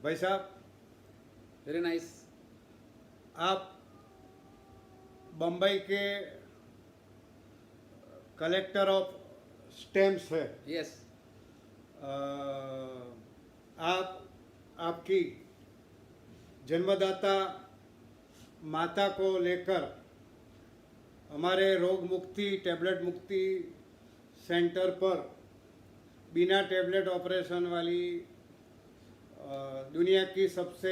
भाई साहब, very nice. आप बम्बई के कलेक्टर ऑफ स्टैम्प्स है। यस। अ, आप आपकी जन्मदाता माता को लेकर हमारे रोग मुक्ति टैबलेट मुक्ति सेंटर पर बिना टैबलेट ऑपरेशन वाली दुनिया की सबसे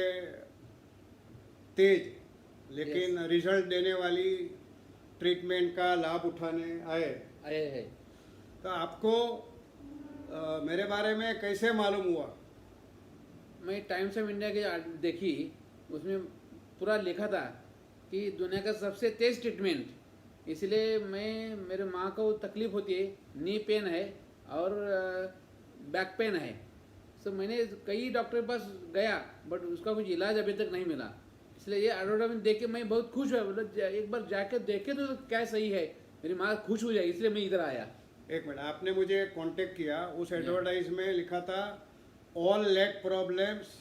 तेज लेकिन रिजल्ट देने वाली ट्रीटमेंट का लाभ उठाने आए। आए है। तो आपको मेरे बारे में कैसे मालूम हुआ? मैं टाइम्स ऑफ इंडिया की देखी, उसमें पूरा लिखा था कि दुनिया का सबसे तेज ट्रीटमेंट, इसलिए मैं, मेरे माँ को तकलीफ होती है, नी पेन है और बैक पेन है। सो मैंने कई डॉक्टर के पास गया, बट उसका कुछ इलाज अभी तक नहीं मिला। इसलिए ये एडवर्टाइजमेंट देख के मैं बहुत खुश हुआ, मतलब एक बार जाके देखे तो क्या सही है, मेरी माँ खुश हो जाए, इसलिए मैं इधर आया। एक मिनट, आपने मुझे कांटेक्ट किया, उस एडवर्टाइज में लिखा था all leg problems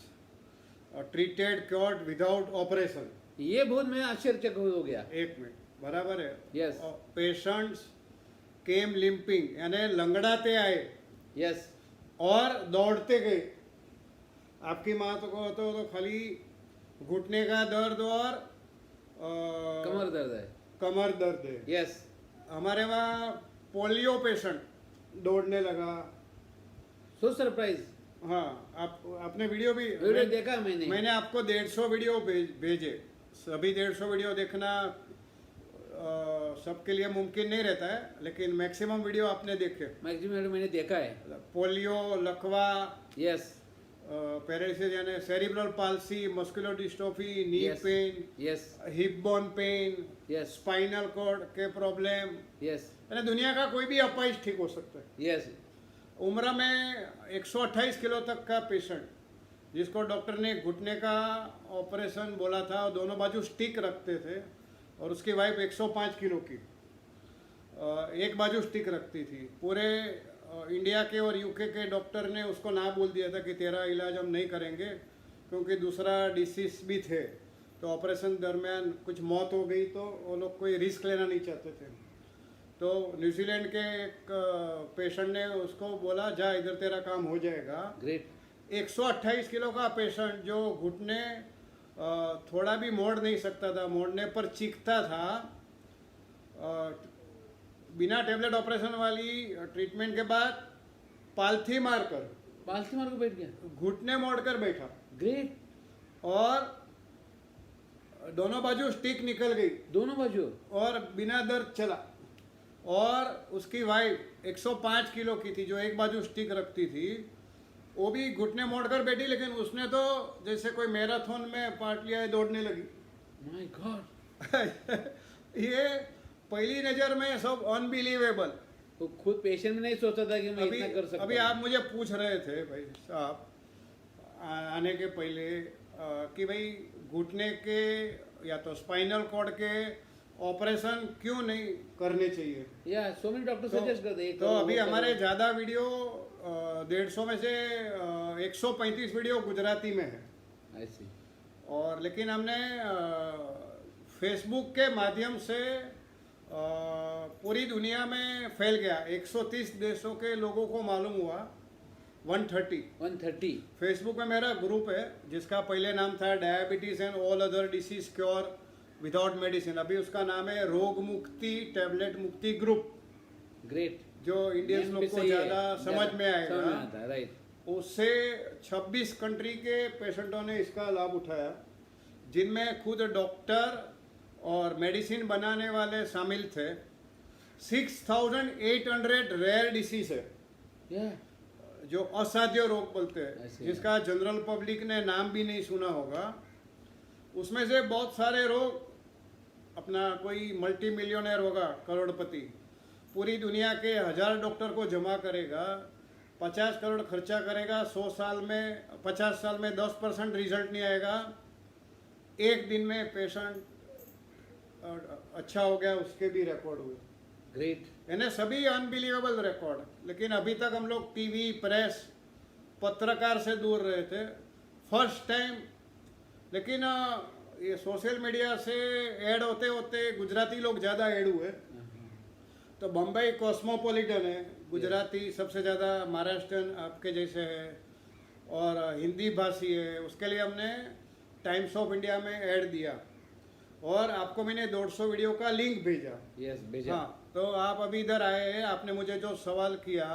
treated cured without operation. ये बहुत मैं आश्चर्यचकित हो गया। एक मिनट, बराबर है? यस। पेशेंट्स केम लिंपिंग, यानी लंगड़ाते आए यस। और दौड़ते गए। आपकी माँ तो खाली घुटने का दर्द और कमर दर्द है। कमर दर्द है। यस। हमारे वहाँ पोलियो पेशेंट दौड़ने लगा। So surprise. हाँ, आपने वीडियो भी देखा मैंने आपको 150 वीडियो भेजे। सभी 150 वीडियो देखना सबके लिए मुमकिन नहीं रहता है, लेकिन मैक्सिमम वीडियो आपने देखे। मैक्सिमम मैंने देखा है। पोलियो, लकवा, यस। पैरालिसिस यानी cerebral palsy, muscular dystrophy, knee Yes. Pain, yes. Hip bone pain, yes. Spinal cord के प्रॉब्लम, यस। यानी दुनिया का कोई भी अपाइज ठीक हो सकता है। यस। उम्र में 128 किलो तक का पेशेंट जिसको डॉक्टर ने घुटने का ऑपरेशन बोला था, और दोनों बाजू स्टिक रखते थे, और उसकी वाइफ 105 किलो की एक बाजू स्टिक रखती थी। पूरे इंडिया के और यूके के डॉक्टर ने उसको ना बोल दिया था कि तेरा इलाज हम नहीं करेंगे, क्योंकि दूसरा डिसीज भी थे। तो ऑपरेशन दरमियान कुछ मौत हो गई तो वो लोग कोई रिस्क लेना नहीं चाहते थे। तो न्यूजीलैंड के एक पेशेंट ने उसको बोला, जा इधर तेरा काम हो जाएगा। ग्रेट। 128 किलो का पेशेंट जो घुटने थोड़ा भी मोड़ नहीं सकता था, मोड़ने पर चीखता था, बिना टेबलेट ऑपरेशन वाली ट्रीटमेंट के बाद पालथी मारकर को बैठ गया। घुटने मोड़कर बैठा, ग्रेट। और दोनों बाजू स्टिक निकल गई, दोनों बाजू, और बिना दर्द चला। और उसकी वाइफ 105 किलो की थी, जो एक बाजू स्टिक रखती थी, वो भी घुटने मोड़कर बैठी, लेकिन उसने तो जैसे कोई मैराथन में पार्ट लिया है, दौड़ने लगी। My God. ये पहली नज़र में सब अनबिलीवेबल। वो खुद पेशेंट भी नहीं सोचता था कि मैं इतना कर सकता अभी हूं। आप मुझे पूछ रहे थे भाई साहब आने के पहले कि भाई घुटने के या तो स्पाइनल कॉर्ड के ऑपरेशन क्यों नहीं करने चाहिए। या सो मेनी डॉक्टर सजेस्ट करते हैं। तो अभी हमारे ज़्यादा वीडियो 150 में से 135 वीडियो गुजराती में है। ऐसी। और लेकिन हमने फेसबुक के माध्यम से पूरी दुनिया में फैल गया। 130 देशों के लोगों को मालूम हुआ। 130 फेसबुक में मेरा ग्रुप है, जिसका पहले नाम था diabetes and all other disease cure without medicine. अभी उसका नाम है रोग मुक्ति टैबलेट मुक्ति ग्रुप। ग्रेट। जो इंडियंस लोग को ज़्यादा समझ में आएगा। राइट। उससे 26 कंट्री के पेशेंटों ने इसका लाभ उठाया, जिनमें खुद डॉक्टर और मेडिसिन बनाने वाले शामिल थे। 6800 रेयर डिसीज है जो असाध्य रोग बोलते हैं, जिसका जनरल पब्लिक ने नाम भी नहीं सुना होगा। उसमें से बहुत सारे रोग, अपना कोई मल्टी मिलियनर होगा, करोड़पति, पूरी दुनिया के 1000 डॉक्टर को जमा करेगा, 50 करोड़ खर्चा करेगा, 100 साल में 50 साल में 10% रिजल्ट नहीं आएगा, एक दिन में पेशेंट अच्छा हो गया, उसके भी रिकॉर्ड हुए। ग्रेट। यानी सभी अनबिलीवेबल रिकॉर्ड। लेकिन अभी तक हम लोग टीवी, प्रेस, पत्रकार से दूर रहे थे। फर्स्ट टाइम, लेकिन ये सोशल मीडिया से ऐड होते होते गुजराती लोग ज़्यादा ऐड हुए, तो बम्बई कॉस्मोपॉलिटन है, गुजराती सबसे ज़्यादा, महाराष्ट्रन आपके जैसे है, और हिंदी भाषी है, उसके लिए हमने टाइम्स ऑफ इंडिया में ऐड दिया, और आपको मैंने 150 वीडियो का लिंक भेजा। यस भेजा। हाँ, तो आप अभी इधर आए हैं, आपने मुझे जो सवाल किया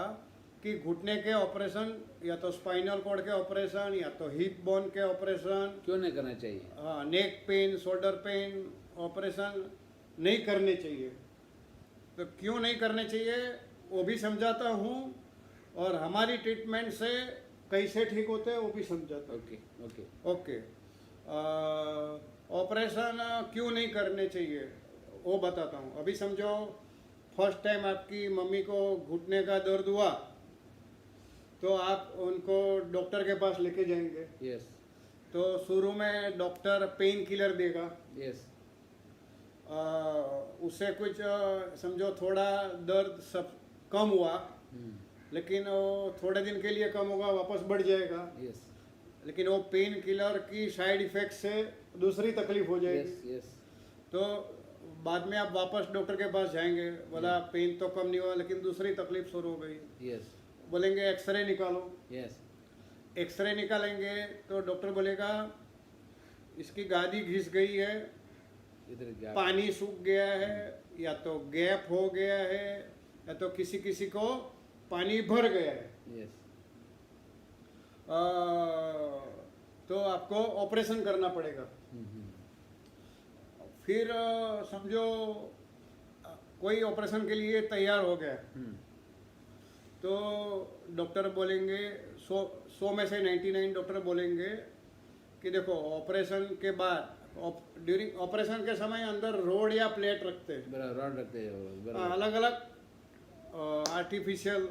कि घुटने के ऑपरेशन या तो स्पाइनल कॉर्ड के ऑपरेशन या तो हिप बोन के ऑपरेशन, क्यों नहीं करना चाहिए? हाँ, neck pain, shoulder pain operation नहीं करने चाहिए, तो क्यों नहीं करने चाहिए वो भी समझाता हूँ, और हमारी ट्रीटमेंट से कैसे ठीक होते हैं वो भी समझाता हूँ। Okay okay. ओके, ऑपरेशन क्यों नहीं करने चाहिए वो बताता हूँ। अभी समझो फर्स्ट टाइम आपकी मम्मी को घुटने का दर्द हुआ, तो आप उनको डॉक्टर के पास लेके जाएंगे, यस तो शुरू में डॉक्टर पेन किलर देगा, यस उससे कुछ समझो थोड़ा दर्द सब कम हुआ, लेकिन वो थोड़े दिन के लिए कम होगा, वापस बढ़ जाएगा, यस लेकिन वो पेन किलर की साइड इफेक्ट से दूसरी तकलीफ हो यस जाएगी, यस तो बाद में आप वापस डॉक्टर के पास जाएंगे, बोला पेन तो कम नहीं हुआ लेकिन दूसरी तकलीफ शुरू हो गई, यस बोलेंगे एक्सरे निकालो, यस एक्सरे निकालेंगे तो डॉक्टर बोलेगा इसकी गादी घिस गई है, इधर गैप। पानी सूख गया है, या तो गैप हो गया है, या तो किसी किसी को पानी भर गया है, यस तो आपको ऑपरेशन करना पड़ेगा। फिर समझो कोई ऑपरेशन के लिए तैयार हो गया, तो डॉक्टर बोलेंगे 100 में से 99 डॉक्टर बोलेंगे कि देखो ऑपरेशन के बाद, ड्यूरिंग ऑपरेशन के समय अंदर रोड या प्लेट रखते हैं, बराबर रॉड रखते हैं, बराबर। अलग अलग आर्टिफिशियल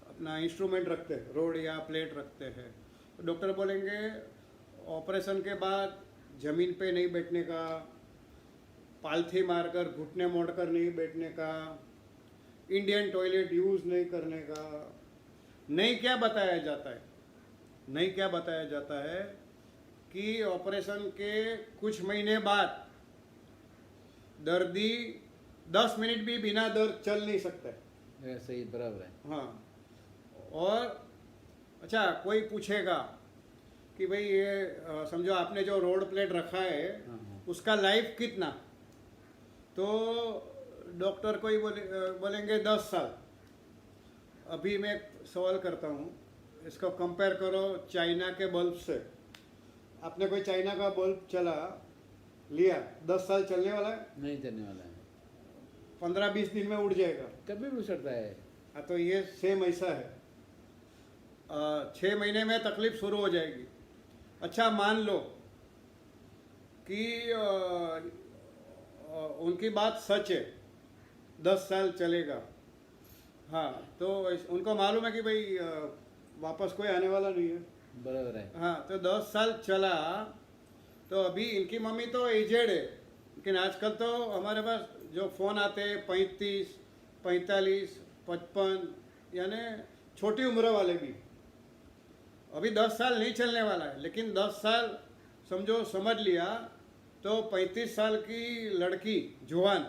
अपना इंस्ट्रूमेंट रखते हैं, रोड या प्लेट रखते हैं, तो डॉक्टर बोलेंगे ऑपरेशन के बाद ज़मीन पे नहीं बैठने का, पालथी मारकर घुटने मोड़कर नहीं बैठने का, इंडियन टॉयलेट यूज़ नहीं करने का। नहीं क्या बताया जाता है, नहीं क्या बताया जाता है कि ऑपरेशन के कुछ महीने बाद दर्दी 10 मिनट भी बिना दर्द चल नहीं सकता है। सही, बराबर है। हाँ, और अच्छा कोई पूछेगा कि भाई ये समझो आपने जो रोड प्लेट रखा है उसका लाइफ कितना, तो डॉक्टर को ही बोलेंगे 10 साल। अभी मैं एक सवाल करता हूँ, इसको कंपेयर करो चाइना के बल्ब से। आपने कोई चाइना का बल्ब चला लिया, 10 साल चलने वाला है? नहीं चलने वाला है, 15-20 दिन में उड़ जाएगा। कभी भी उड़ सकता है। हाँ, तो ये सेम ऐसा है, 6 महीने में तकलीफ शुरू हो जाएगी। अच्छा मान लो कि उनकी बात सच है, 10 साल चलेगा, हाँ, तो उनको मालूम है कि भाई वापस कोई आने वाला नहीं है, बराबर है। हाँ, तो 10 साल चला, तो अभी इनकी मम्मी तो एजेड है, लेकिन आजकल तो हमारे पास जो फ़ोन आते हैं 35, 45, 55, यानी छोटी उम्र वाले भी, अभी 10 साल नहीं चलने वाला है, लेकिन 10 साल समझो समझ लिया, तो 35 साल की लड़की जवान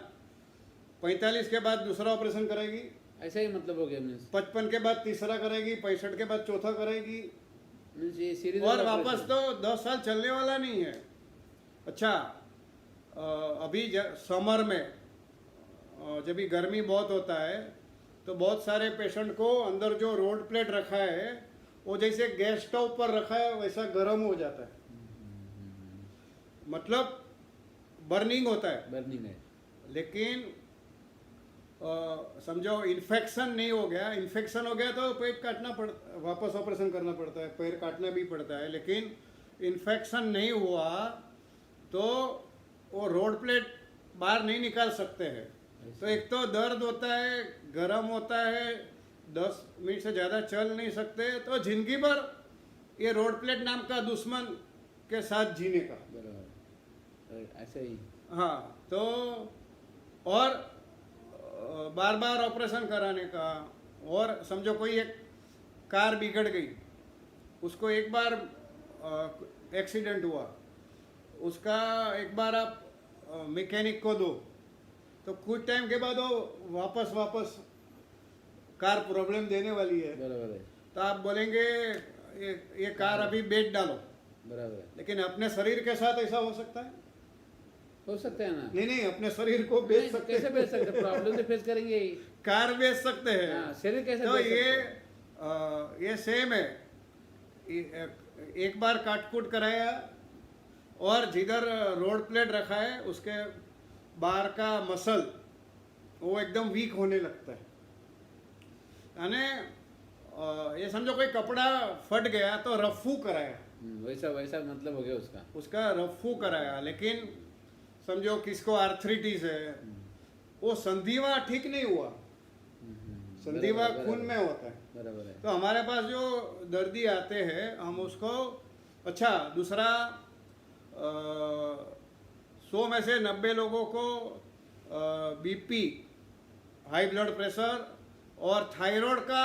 45 के बाद दूसरा ऑपरेशन करेगी, ऐसा ही मतलब हो गया। मीन्स 55 के बाद तीसरा करेगी, 65 के बाद चौथा करेगी, मीन्स ये सीरीज और वापस तो 10 साल चलने वाला नहीं है। अच्छा, अभी समर में जब भी गर्मी बहुत होता है, तो बहुत सारे पेशेंट को अंदर जो रोड प्लेट रखा है वो जैसे गैस स्टोव पर रखा है वैसा गर्म हो जाता है, मतलब बर्निंग होता है, बर्निंग है। लेकिन समझो इन्फेक्शन नहीं हो गया, इन्फेक्शन हो गया तो पेट काटना वापस ऑपरेशन करना पड़ता है, पैर काटना भी पड़ता है, लेकिन इन्फेक्शन नहीं हुआ तो वो रोड प्लेट बाहर नहीं निकाल सकते हैं। तो एक तो दर्द होता है, गर्म होता है, 10 मिनट से ज़्यादा चल नहीं सकते, तो जिंदगी भर ये रोड प्लेट नाम का दुश्मन के साथ जीने का। बराबर, ऐसा ही। हाँ, तो और बार बार ऑपरेशन कराने का, और समझो कोई एक कार बिगड़ गई, उसको एक बार एक्सीडेंट हुआ, उसका एक बार आप मैकेनिक को दो तो कुछ टाइम के बाद वो वापस कार प्रॉब्लम देने वाली है, बराबर है, तो आप बोलेंगे ये कार अभी बेच डालो, बराबर है। लेकिन अपने शरीर के साथ ऐसा हो सकता है? हो सकता है ना? नहीं, अपने शरीर को बेच नहीं, सकते कैसे हैं। बेच सकते? प्रॉब्लम तो फेस करेंगे ही। कार बेच सकते हैं। हाँ, शरीर कैसे तो बेच सकते हैं? ये सेम है। एक बार काटकूट कराया और जिधर रोड प्लेट रखा है उसके बाहर का मसल वो एकदम वीक होने लगता है। यानी ये समझो कोई कपड़ा फट गया तो रफू कराया, वैसा वैसा मतलब हो गया उसका। उसका रफू कराया, लेकिन समझो किसको आर्थराइटिस है, वो संधिवा ठीक नहीं हुआ, संधिवा बराबर, खून में होता है। बराबर है। तो हमारे पास जो दर्दी आते हैं हम उसको अच्छा दूसरा 100 में से 90 लोगों को बीपी, हाई ब्लड प्रेशर और थायराइड का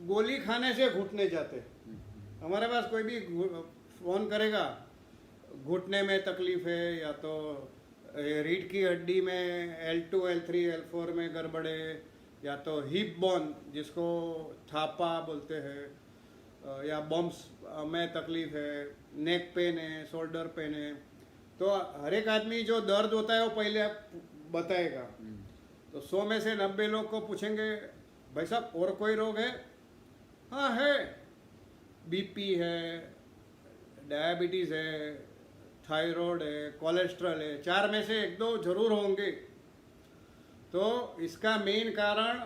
गोली खाने से घुटने जाते हैं। हमारे पास कोई भी फोन करेगा घुटने में तकलीफ है या तो रीढ़ की हड्डी में L2, L3, L4 में गड़बड़ है या तो हिप बोन जिसको थापा बोलते हैं या बम्स में तकलीफ है, नेक पेन है, शोल्डर पेन है, तो हर एक आदमी जो दर्द होता है वो पहले आप बताएगा। तो 100 में से 90 लोग को पूछेंगे भाई साहब और कोई रोग है? हाँ है, बीपी है, डायबिटीज़ है, थायराइड है, कोलेस्ट्रॉल है, 4 में से 1-2 जरूर होंगे। तो इसका मेन कारण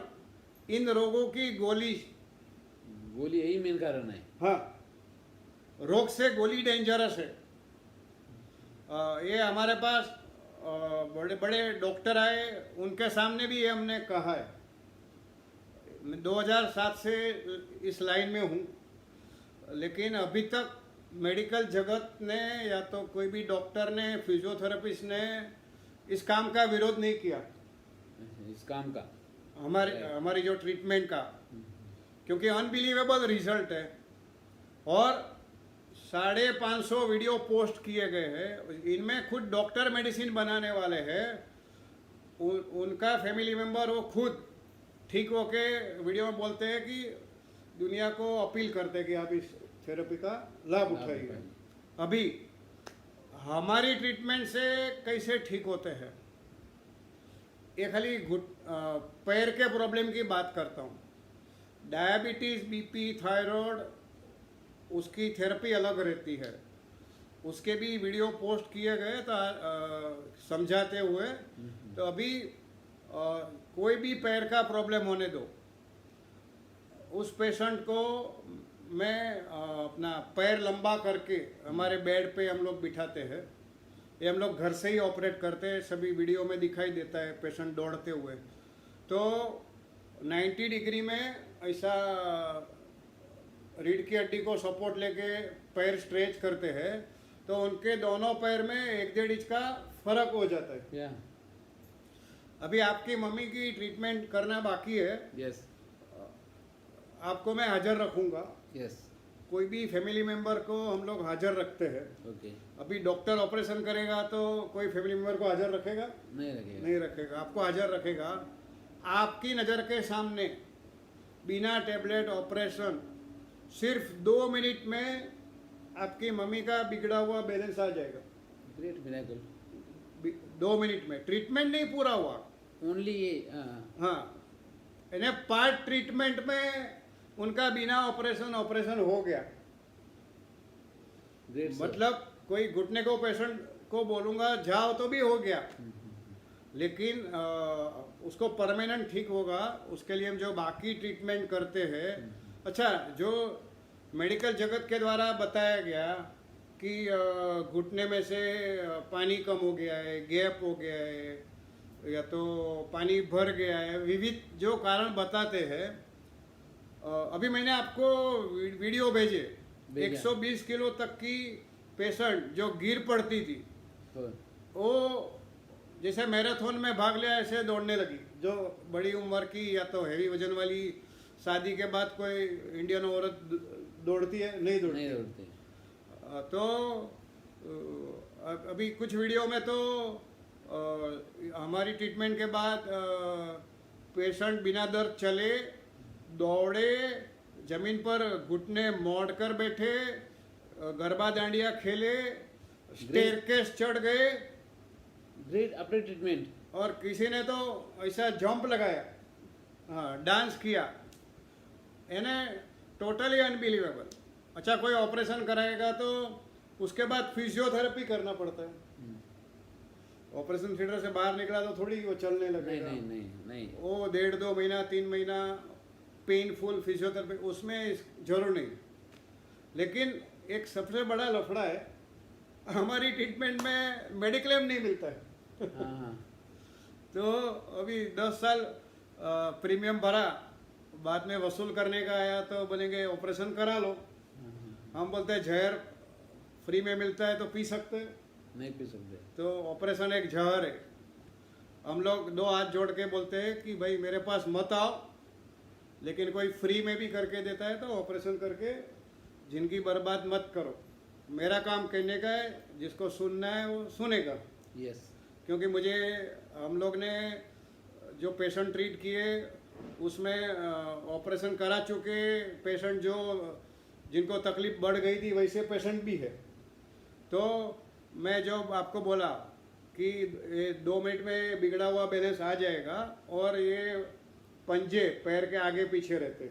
इन रोगों की गोली यही मेन कारण है। हाँ, रोग से गोली डेंजरस है। ये हमारे पास बड़े बड़े डॉक्टर आए, उनके सामने भी ये हमने कहा है। मैं 2007 से इस लाइन में हूँ, लेकिन अभी तक मेडिकल जगत ने या तो कोई भी डॉक्टर ने, फिजियोथेरेपिस्ट ने इस काम का विरोध नहीं किया, इस काम का, हमारी जो ट्रीटमेंट का, क्योंकि अनबिलीवेबल रिजल्ट है। और 550 वीडियो पोस्ट किए गए हैं, इनमें खुद डॉक्टर मेडिसिन बनाने वाले हैं, उनका फैमिली मेंबर वो खुद ठीक होके वीडियो में बोलते हैं कि दुनिया को अपील करते हैं कि आप इस थेरेपी का लाभ उठाइए। अभी हमारी ट्रीटमेंट से कैसे ठीक होते हैं, ये खाली पैर के प्रॉब्लम की बात करता हूँ। डायबिटीज़, बीपी, थायराइड, उसकी थेरेपी अलग रहती है, उसके भी वीडियो पोस्ट किए गए तो समझाते हुए। तो अभी कोई भी पैर का प्रॉब्लम होने दो, उस पेशेंट को मैं अपना पैर लंबा करके हमारे बेड पे हम लोग बिठाते हैं। ये हम लोग घर से ही ऑपरेट करते हैं, सभी वीडियो में दिखाई देता है पेशेंट दौड़ते हुए। तो 90 डिग्री में ऐसा रीढ़ की हड्डी को सपोर्ट लेके पैर स्ट्रेच करते हैं, तो उनके दोनों पैर में 1-1.5 इंच का फर्क हो जाता है। अभी आपकी मम्मी की ट्रीटमेंट करना बाकी है। यस, आपको मैं हाजिर रखूंगा। यस, कोई भी फैमिली मेंबर को हम लोग हाजिर रखते हैं। ओके। अभी डॉक्टर ऑपरेशन करेगा तो कोई फैमिली मेंबर को हाजिर रखेगा? नहीं रखेगा, नहीं रखेगा, आपको हाजिर रखेगा। आपकी नज़र के सामने बिना टेबलेट ऑपरेशन सिर्फ 2 मिनट में आपकी मम्मी का बिगड़ा हुआ बैलेंस आ जाएगा। Great miracle. 2 मिनट में, ट्रीटमेंट नहीं पूरा हुआ, ओनली ये, हाँ, यानी पार्ट ट्रीटमेंट में उनका बिना ऑपरेशन हो गया। ग्रेट। मतलब कोई घुटने को पेशेंट को बोलूँगा जाओ तो भी हो गया, लेकिन उसको परमानेंट ठीक होगा, उसके लिए हम जो बाकी ट्रीटमेंट करते हैं। अच्छा, जो मेडिकल जगत के द्वारा बताया गया कि घुटने में से पानी कम हो गया है, गैप हो गया है, या तो पानी भर गया है, विविध जो कारण बताते हैं। अभी मैंने आपको वीडियो भेजे, 120 किलो तक की पेशेंट जो गिर पड़ती थी, वो जैसे मैराथन में भाग लिया ऐसे दौड़ने लगी। जो बड़ी उम्र की या तो हैवी वजन वाली, शादी के बाद कोई इंडियन औरत दौड़ती है? नहीं दौड़ती। तो अभी कुछ वीडियो में तो हमारी ट्रीटमेंट के बाद पेशेंट बिना दर्द चले, दौड़े, जमीन पर घुटने मोड़ कर बैठे, गरबा डांडिया खेले, स्टेयरकेस चढ़ गए, ग्रेट आफ्टर ट्रीटमेंट। और किसी ने तो ऐसा जंप लगाया, हाँ, डांस किया, यानी टोटली अनबिलीवेबल। अच्छा, कोई ऑपरेशन कराएगा तो उसके बाद फिजियोथेरेपी करना पड़ता है। ऑपरेशन थिएटर से बाहर निकला तो थोड़ी वो चलने नहीं लगेगा। नहीं नहीं नहीं, वो 1.5-2 महीना 3 महीना पेनफुल फिजियोथेरेपी, उसमें जरूर नहीं। लेकिन एक सबसे बड़ा लफड़ा है, हमारी ट्रीटमेंट में मेडिक्लेम नहीं मिलता है। हाँ हाँ, तो अभी 10 साल प्रीमियम भरा, बाद में वसूल करने का आया तो बोलेंगे ऑपरेशन करा लो। हम बोलते हैं जहर फ्री में मिलता है तो पी सकते हैं, नहीं पी सकते। तो ऑपरेशन एक जहर है। हम लोग 2 हाथ जोड़ के बोलते हैं कि भाई मेरे पास मत आओ, लेकिन कोई फ्री में भी करके देता है तो ऑपरेशन करके जिंदगी बर्बाद मत करो। मेरा काम कहने का है, जिसको सुनना है वो सुनेगा। यस, क्योंकि मुझे, हम लोग ने जो पेशेंट ट्रीट किए उसमें ऑपरेशन करा चुके पेशेंट, जो जिनको तकलीफ बढ़ गई थी वैसे पेशेंट भी है। तो मैं जो आपको बोला कि ये 2 मिनट में बिगड़ा हुआ बैलेंस आ जाएगा, और ये पंजे पैर के आगे पीछे रहते,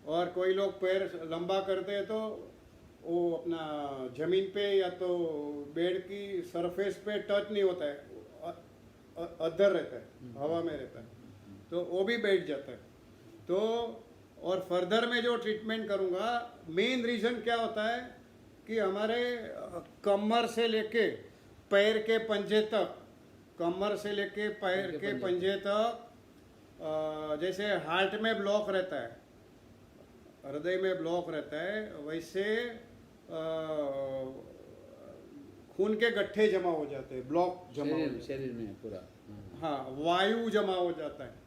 और कोई लोग पैर लंबा करते हैं तो वो अपना जमीन पे या तो बेड की सरफेस पे टच नहीं होता है, अदर रहता है, हवा में रहता है, तो वो भी बैठ जाता है। तो और फर्दर में जो ट्रीटमेंट करूँगा, मेन रीज़न क्या होता है कि हमारे कमर से लेके पैर के पंजे तक, कमर से लेके पैर के पंजे तक, जैसे हार्ट में ब्लॉक रहता है, हृदय में ब्लॉक रहता है, वैसे खून के गट्ठे जमा हो जाते हैं, ब्लॉक जमा हो जाते हैं, शरीर में पूरा। हाँ, वायु जमा हो जाता है,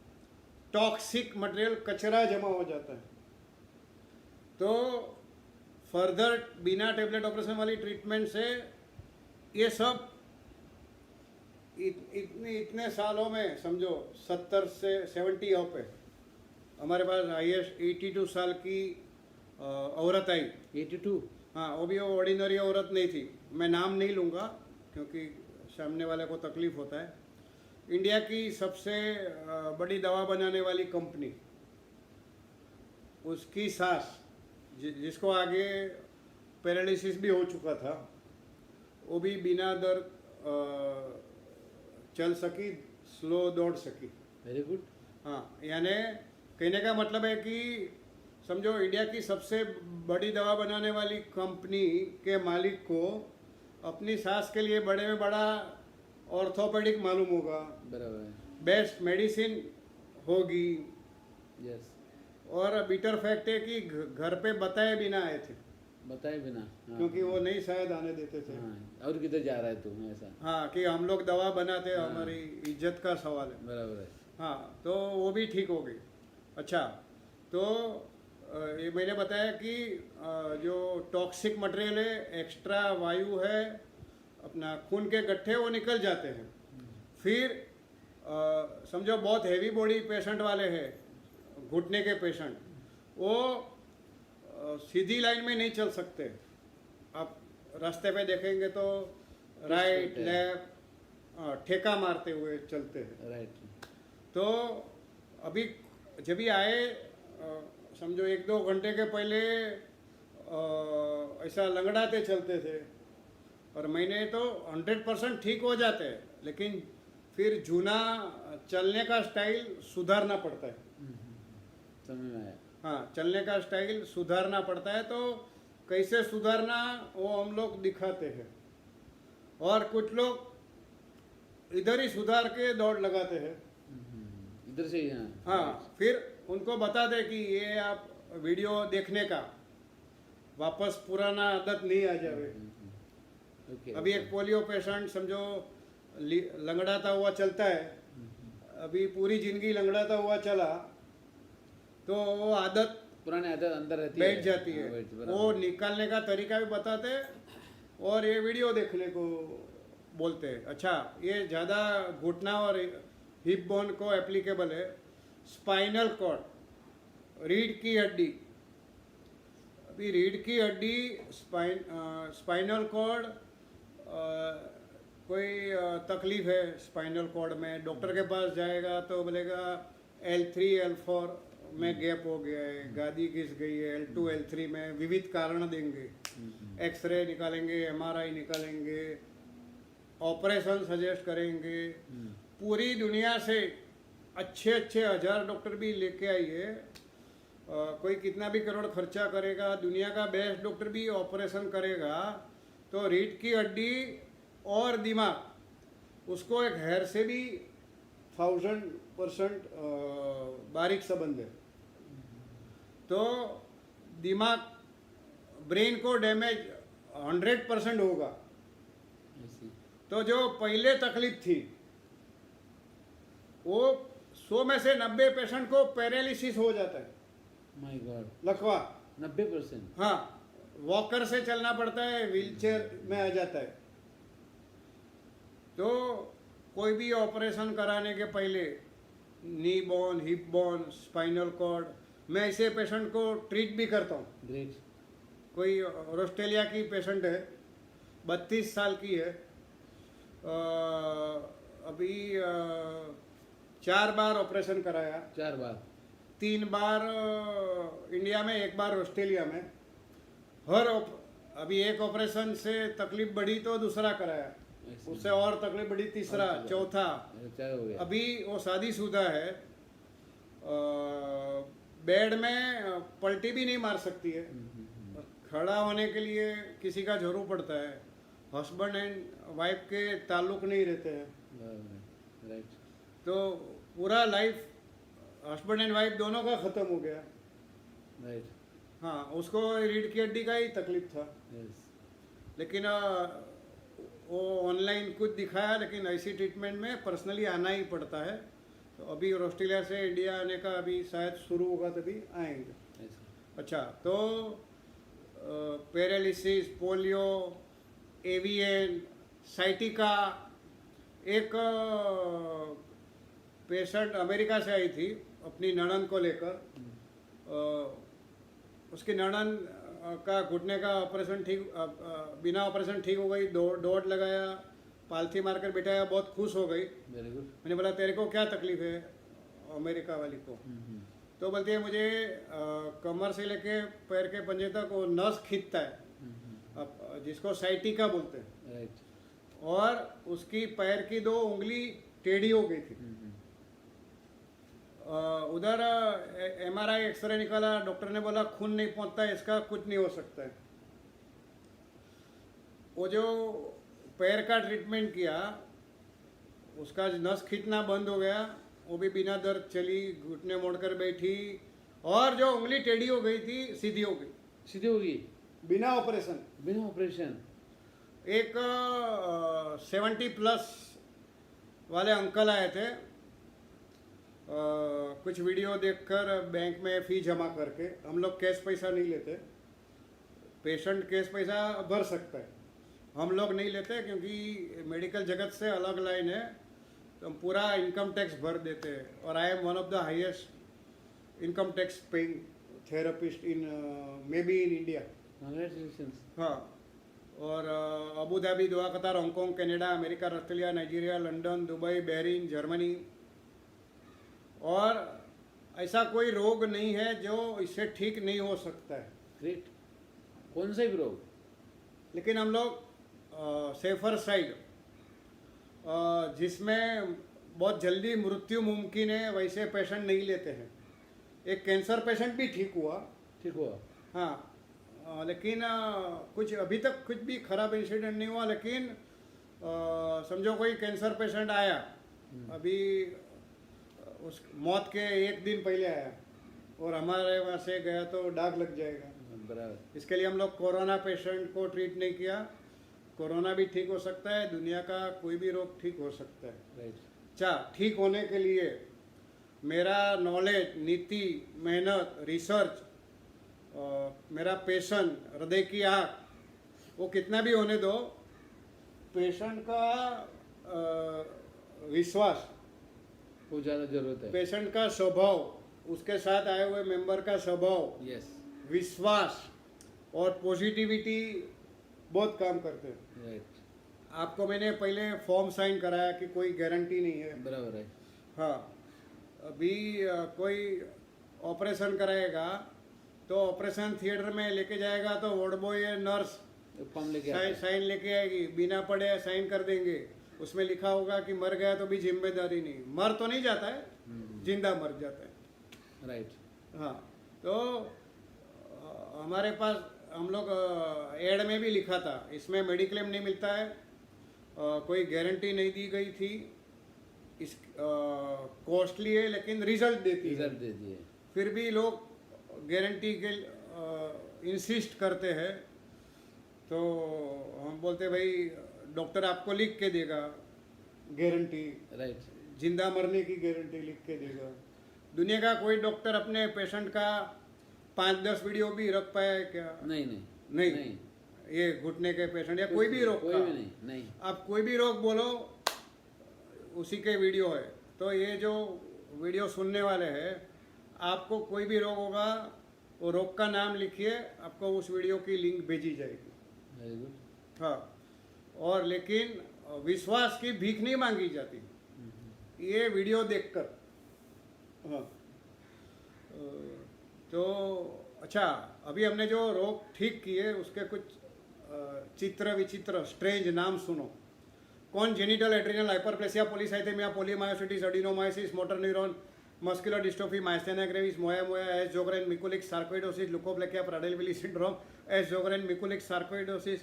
टॉक्सिक मटेरियल कचरा जमा हो जाता है। तो फर्दर बिना टेबलेट ऑपरेशन वाली ट्रीटमेंट से ये सब इतने सालों में समझो 70 से 70 अप है। हमारे पास हाईएस्ट 82 साल की औरत आई। 82? हाँ, वो भी ऑर्डिनरी औरत नहीं थी, मैं नाम नहीं लूँगा क्योंकि सामने वाले को तकलीफ होता है। इंडिया की सबसे बड़ी दवा बनाने वाली कंपनी, उसकी सास, जिसको आगे पैरालिसिस भी हो चुका था, वो भी बिना दर्द चल सकी, स्लो दौड़ सकी। Very good. हाँ, यानी कहने का मतलब है कि समझो इंडिया की सबसे बड़ी दवा बनाने वाली कंपनी के मालिक को अपनी सास के लिए बड़े में बड़ा ऑर्थोपेडिक मालूम होगा, बराबर है। बेस्ट मेडिसिन होगी। यस, और बीटर फैक्ट है कि घर पे बताए बिना आए थे, बताए बिना। हाँ, क्योंकि वो नहीं शायद आने देते थे। हाँ, और किधर जा रहा है तू, ऐसा। हाँ, कि हम लोग दवा बनाते, हाँ, हमारी इज्जत का सवाल है। बराबर है। हाँ, तो वो भी ठीक हो गई। अच्छा, तो ये मैंने बताया कि जो टॉक्सिक मटेरियल है, एक्स्ट्रा वायु है, अपना खून के गट्ठे वो निकल जाते हैं। फिर समझो बहुत हैवी बॉडी पेशेंट वाले हैं, घुटने के पेशेंट, वो सीधी लाइन में नहीं चल सकते। आप रास्ते पे देखेंगे तो राइट लेफ्ट ठेका मारते हुए चलते हैं। राइट। तो अभी जब भी आए, समझो 1-2 घंटे के पहले ऐसा लंगड़ाते चलते थे, और मैंने तो 100% ठीक हो जाते हैं, लेकिन फिर जूना चलने का स्टाइल सुधारना पड़ता है। समझ में आया। हाँ, चलने का स्टाइल सुधारना पड़ता है। तो कैसे सुधारना वो हम लोग दिखाते हैं, और कुछ लोग इधर ही सुधार के दौड़ लगाते हैं। इधर से ही। हाँ, फिर उनको बता दे कि ये आप वीडियो देखने का वापस पुराना आदत नहीं आ जावे। ओके। अभी एक पोलियो पेशेंट समझो लंगड़ाता हुआ चलता है, अभी पूरी जिंदगी लंगड़ाता हुआ चला, तो वो आदत पुराने आदत अंदर रहती बैठ है, जाती हाँ, है, बराबर। वो निकालने का तरीका भी बताते हैं और ये वीडियो देखने को बोलते हैं। अच्छा, ये ज़्यादा घुटना और हिप बोन को एप्लीकेबल है। स्पाइनल कॉर्ड, रीढ़ की हड्डी, अभी रीढ़ की हड्डी, स्पाइनल कॉर्ड, कोई तकलीफ है स्पाइनल कॉर्ड में, डॉक्टर के पास जाएगा तो बोलेगा L3 L4 में गैप हो गया है, गादी घिस गई है, L2 L3 में विविध कारण देंगे, एक्सरे निकालेंगे, MRI निकालेंगे, ऑपरेशन सजेस्ट करेंगे। पूरी दुनिया से अच्छे अच्छे 1000 डॉक्टर भी लेके आइए, कोई कितना भी करोड़ खर्चा करेगा, दुनिया का बेस्ट डॉक्टर भी ऑपरेशन करेगा, तो रीढ़ की हड्डी और दिमाग, उसको एक हेयर से भी 1000% बारीक संबंध है। तो दिमाग, ब्रेन को डैमेज 100% होगा। ऐसी। तो जो पहले तकलीफ थी वो 100 में से 90 पेशेंट को पैरालिसिस हो जाता है, माय गॉड, लकवा। 90%। हाँ, वॉकर से चलना पड़ता है, व्हीलचेयर में आ जाता है। तो कोई भी ऑपरेशन कराने के पहले knee bone, hip bone, spinal cord, मैं ऐसे पेशेंट को ट्रीट भी करता हूँ। ग्रेट। कोई ऑस्ट्रेलिया की पेशेंट है, 32 साल की है, अभी 4 बार ऑपरेशन कराया, 4 बार। 3 बार इंडिया में, 1 बार ऑस्ट्रेलिया में। अभी एक ऑपरेशन से तकलीफ बढ़ी तो दूसरा कराया, ऐसे। उससे और तकलीफ बढ़ी तीसरा, और चौथा। 4 हो गया। अभी वो शादीशुदा है, बेड में पलटी भी नहीं मार सकती है, खड़ा होने के लिए किसी का जरूर पड़ता है, हस्बैंड एंड वाइफ के ताल्लुक नहीं रहते हैं, राइट। तो पूरा लाइफ हस्बैंड एंड वाइफ दोनों का ख़त्म हो गया। राइट। हाँ, उसको रीढ़ की हड्डी का ही तकलीफ था, यस। लेकिन वो ऑनलाइन कुछ दिखाया, लेकिन ऐसी ट्रीटमेंट में पर्सनली आना ही पड़ता है। तो अभी ऑस्ट्रेलिया से इंडिया आने का अभी शायद शुरू होगा, तभी आएंगे। अच्छा, तो पैरालिसिस, पोलियो, एवियन, साइटिका। एक पेशेंट अमेरिका से आई थी अपनी ननन को लेकर, उसकी ननन का घुटने का ऑपरेशन बिना ऑपरेशन ठीक हो गई, डॉट लगाया, पालथी मारकर बिठाया, बहुत खुश हो गई। Very good. मैंने बोला तेरे को क्या तकलीफ है, अमेरिका वाली को। तो बोलती है मुझे कमर से लेके पैर के पंजे तक वो नस खींचता है, जिसको साइटिका बोलते हैं, राइट। और उसकी पैर की 2 उंगली टेढ़ी हो गई थी। उधर MRI एक्सरे निकाला, डॉक्टर ने बोला खून नहीं पहुंचता है, इसका कुछ नहीं हो सकता है। वो जो पैर का ट्रीटमेंट किया, उसका नस खींचना बंद हो गया, वो भी बिना दर्द चली, घुटने मोड़कर बैठी, और जो उंगली टेढ़ी हो गई थी सीधी हो गई, सीधी होगी बिना ऑपरेशन। बिना ऑपरेशन। एक 70+ वाले अंकल आए थे, कुछ वीडियो देखकर बैंक में फ़ी जमा करके। हम लोग कैश पैसा नहीं लेते, पेशेंट कैश पैसा भर सकता है, हम लोग नहीं लेते, क्योंकि मेडिकल जगत से अलग लाइन है, तो हम पूरा इनकम टैक्स भर देते हैं। और I am one of the highest income tax paying therapist in may be in India. Congratulations. हाँ, और अबू धाबी, दोहा, कतार, Hong Kong, Canada, America, Australia, Nigeria, London, Dubai, Bahrain, Germany. और ऐसा कोई रोग नहीं है जो इससे ठीक नहीं हो सकता है। ग्रेट। कौन सा भी रोग? लेकिन हम लोग सेफर साइड, जिसमें बहुत जल्दी मृत्यु मुमकिन है, वैसे पेशेंट नहीं लेते हैं। एक कैंसर पेशेंट भी ठीक हुआ, ठीक हुआ। हाँ, लेकिन कुछ अभी तक कुछ भी खराब इंसिडेंट नहीं हुआ। लेकिन समझो कोई कैंसर पेशेंट आया, अभी उस मौत के 1 दिन पहले आया, और हमारे वहाँ से गया तो दाग लग जाएगा। बराबर। इसके लिए हम लोग कोरोना पेशेंट को ट्रीट नहीं किया। कोरोना भी ठीक हो सकता है, दुनिया का कोई भी रोग ठीक हो सकता है। राइट। अच्छा, ठीक होने के लिए मेरा नॉलेज, नीति, मेहनत, रिसर्च मेरा पेशेंट, हृदय की आग, वो कितना भी होने दो, पेशेंट का विश्वास, वो ज़्यादा जरूरत है। पेशेंट का स्वभाव, उसके साथ आए हुए मेंबर का स्वभाव, यस, विश्वास और पॉजिटिविटी बहुत काम करते हैं। राइट, आपको मैंने पहले फॉर्म साइन कराया कि कोई गारंटी नहीं है। बराबर है। हाँ, अभी कोई ऑपरेशन कराएगा तो ऑपरेशन थिएटर में लेके जाएगा तो वार्ड बॉय या नर्स फॉर्म लेके आते हैं। साइन लेके आएगी, बिना पढ़े साइन कर देंगे। उसमें लिखा होगा कि मर गया तो भी जिम्मेदारी नहीं, मर तो नहीं जाता है, जिंदा मर जाता है। राइट, हाँ, तो हमारे पास हम लोग एड में भी लिखा था, इसमें मेडिक्लेम नहीं मिलता है, कोई गारंटी नहीं दी गई थी, इस कॉस्टली है लेकिन रिजल्ट देती है। रिजल्ट दे दिए। फिर भी लोग गारंटी के इंसिस्ट करते हैं, तो हम बोलते भाई डॉक्टर आपको लिख के देगा गारंटी, राइट, जिंदा मरने की गारंटी लिख के देगा। दुनिया का कोई डॉक्टर अपने पेशेंट का 5-10 वीडियो भी रख पाया है क्या? नहीं नहीं नहीं। ये घुटने के पेशेंट या कोई भी रोग कोई का, भी नहीं, नहीं। आप कोई भी रोग बोलो उसी के वीडियो है। तो ये जो वीडियो सुनने वाले हैं, आपको कोई भी रोग होगा, वो रोग का नाम लिखिए, आपको उस वीडियो की लिंक भेजी जाएगी। Very good. हाँ, और लेकिन विश्वास की भीख नहीं मांगी जाती ये वीडियो देखकर। हाँ, तो अच्छा, अभी हमने जो रोग ठीक किए उसके कुछ चित्र विचित्र स्ट्रेंज नाम सुनो। Congenital adrenal hyperplasia, polycythaemia, polymyositis, adenomyosis, motor neuron, muscular dystrophy, myasthenia gravis, moya, Sjogren Mikulicz sarcoidosis, leukoplakia, Prader Willi syndrome, Sjogren Mikulicz sarcoidosis,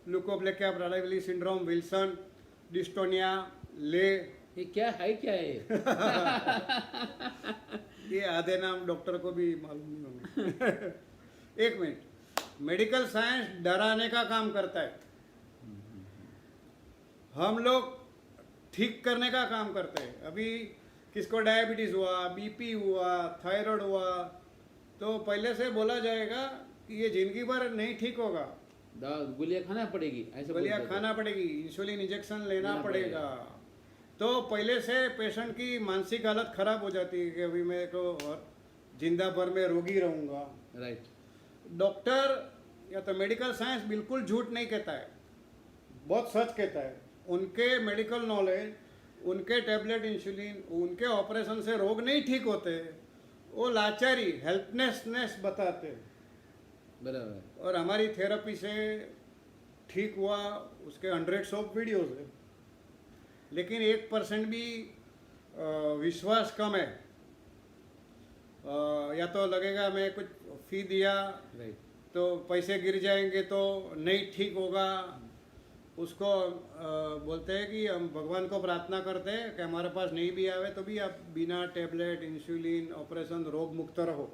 leukoplakia, Prader Willi syndrome, Wilson dystonia, ले। ये क्या है, क्या है? ये आधे नाम डॉक्टर को भी मालूम नहीं होंगे। एक मिनट, मेडिकल साइंस डराने का काम करता है, हम लोग ठीक करने का काम करते हैं। अभी किसको डायबिटीज हुआ, बीपी हुआ, थायराइड हुआ, तो पहले से बोला जाएगा कि ये जिंदगी भर नहीं ठीक होगा, गोलियां खाना पड़ेगी, ऐसे गोलियां बोलते थे। खाना पड़ेगी, इंसुलिन इंजेक्शन लेना लेना पड़ेगा। तो पहले से पेशेंट की मानसिक हालत खराब हो जाती है कि अभी मैं तो जिंदा भर में रोगी रहूंगा। राइट, डॉक्टर या तो मेडिकल साइंस बिल्कुल झूठ नहीं कहता है, बहुत सच कहता है। उनके मेडिकल नॉलेज, उनके टैबलेट इंसुलिन, उनके ऑपरेशन से रोग नहीं ठीक होते, वो लाचारी, हेल्पलेसनेस बताते हैं। बराबर। और हमारी थेरेपी से ठीक हुआ उसके 100 ऑफ वीडियोस है, लेकिन 1% भी विश्वास कम है। या तो लगेगा मैं कुछ फी दिया राइट, तो पैसे गिर जाएंगे तो नहीं ठीक होगा। उसको बोलते हैं कि हम भगवान को प्रार्थना करते हैं कि हमारे पास नहीं भी आवे तो भी आप बिना टैबलेट, इंसुलिन, ऑपरेशन रोग मुक्त रहो।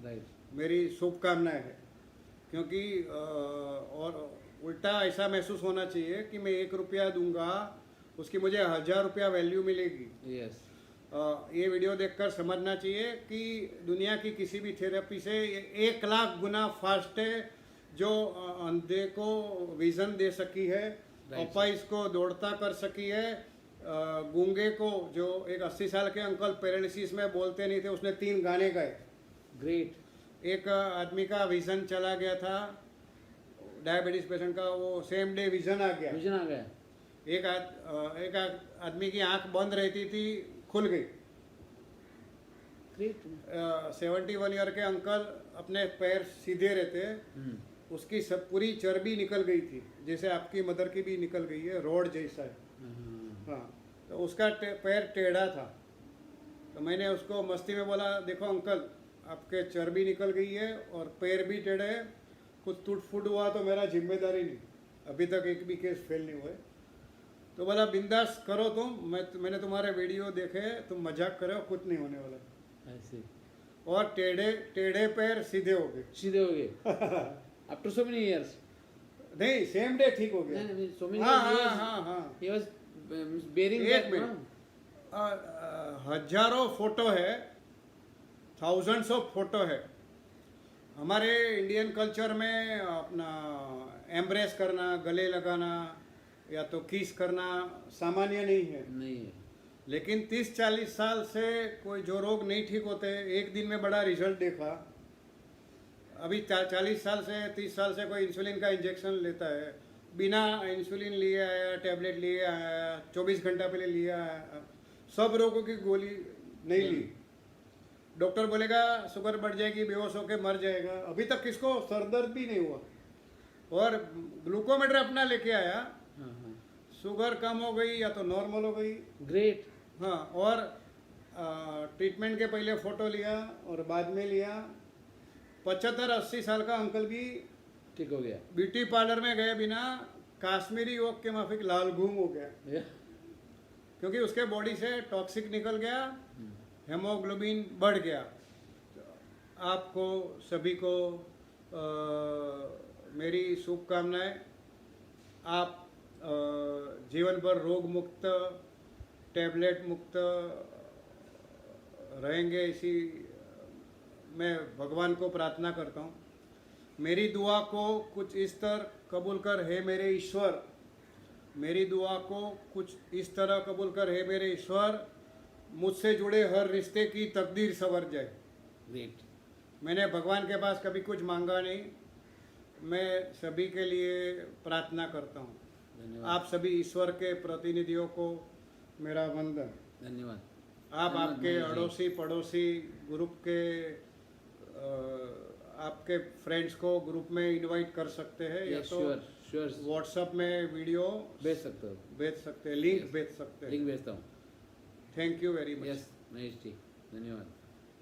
राइट, मेरी शुभकामनाएं है, क्योंकि और उल्टा ऐसा महसूस होना चाहिए कि मैं 1 रुपया दूंगा, उसकी मुझे 1000 रुपया वैल्यू मिलेगी। यस, ये वीडियो देखकर समझना चाहिए कि दुनिया की किसी भी थेरेपी से 1 लाख गुना फास्ट है, जो अंधे को विजन दे सकी है, अपाइज को दौड़ता कर सकी है, गूंगे को, जो एक 80 साल के अंकल पैरालिसिस में बोलते नहीं थे, उसने 3 गाने गाए। ग्रेट। एक आदमी का विजन चला गया था, डायबिटीज पेशेंट का, वो सेम डे विजन आ गया। विजन आ गया। एक आदमी की आंख बंद रहती थी, खुल गई। ग्रेट। 71 ईयर के अंकल, अपने पैर सीधे रहते, उसकी सब पूरी चर्बी निकल गई थी, जैसे आपकी मदर की भी निकल गई है, रोड जैसा है। हाँ, तो उसका पैर टेढ़ा था। तो मैंने उसको मस्ती में बोला, देखो अंकल, आपके चर्बी निकल गई है और पैर भी टेढ़े है, कुछ टूट फूट हुआ तो मेरा जिम्मेदारी नहीं, अभी तक एक भी केस फेल नहीं हुए। तो बोला बिंदास करो तुम, मैंने तुम्हारे वीडियो देखे, तुम मजाक करो, कुछ नहीं होने वाला। ऐसे। और टेढ़े पैर सीधे हो गए। सीधे हो गए। After so many years. नहीं, सेम डे ठीक हो गया। नहीं, so many हाँ years हाँ हाँ हाँ। he was bearing एक that, मिनट, हजारों फोटो है, थाउजेंड्स ऑफ फोटो है, हमारे इंडियन कल्चर में अपना एम्ब्रेस करना, गले लगाना या तो किस करना सामान्य नहीं है। नहीं है। लेकिन 30-40 साल से कोई जो रोग नहीं ठीक होते, एक दिन में बड़ा रिजल्ट देखा। अभी 40 साल से 30 साल से कोई इंसुलिन का इंजेक्शन लेता है, बिना इंसुलिन लिए आया, टैबलेट लिए आया, 24 घंटा पहले लिया आया, सब रोगों की गोली नहीं ली। डॉक्टर बोलेगा शुगर बढ़ जाएगी, बेहोश होकर मर जाएगा। अभी तक किसको सर दर्द भी नहीं हुआ, और ग्लूकोमीटर अपना लेके आया, हाँ हाँ, शुगर कम हो गई या तो नॉर्मल हो गई। ग्रेट। हाँ, और ट्रीटमेंट के पहले फ़ोटो लिया और बाद में लिया। 75-80 साल का अंकल भी ठीक हो गया। ब्यूटी पार्लर में गए बिना काश्मीरी ओक के माफिक लाल घूम हो गया, क्योंकि उसके बॉडी से टॉक्सिक निकल गया, हेमोग्लोबिन बढ़ गया। आपको सभी को मेरी शुभकामनाएं। आप जीवन भर रोग मुक्त, टैबलेट मुक्त रहेंगे, इसी मैं भगवान को प्रार्थना करता हूँ। मेरी दुआ को कुछ इस तरह कबूल कर, हे मेरे ईश्वर। मेरी दुआ को कुछ इस तरह कबूल कर, हे मेरे ईश्वर। मुझसे जुड़े हर रिश्ते की तकदीर संवर जाए। ग्रेट। मैंने भगवान के पास कभी कुछ मांगा नहीं, मैं सभी के लिए प्रार्थना करता हूँ। धन्यवाद। आप सभी ईश्वर के प्रतिनिधियों को मेरा वंदन। धन्यवाद। आप धन्यवाद आपके महेश जी। अड़ोसी पड़ोसी ग्रुप के आपके फ्रेंड्स को ग्रुप में इनवाइट कर सकते हैं, या तो श्योर श्योर व्हाट्सएप में वीडियो भेज सकते हो। भेज सकते हैं, लिंक Yes. भेज सकते हैं। लिंक भेजता हूँ। Thank you very much. Yes Mahesh ji, धन्यवाद।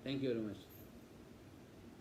Thank you very much.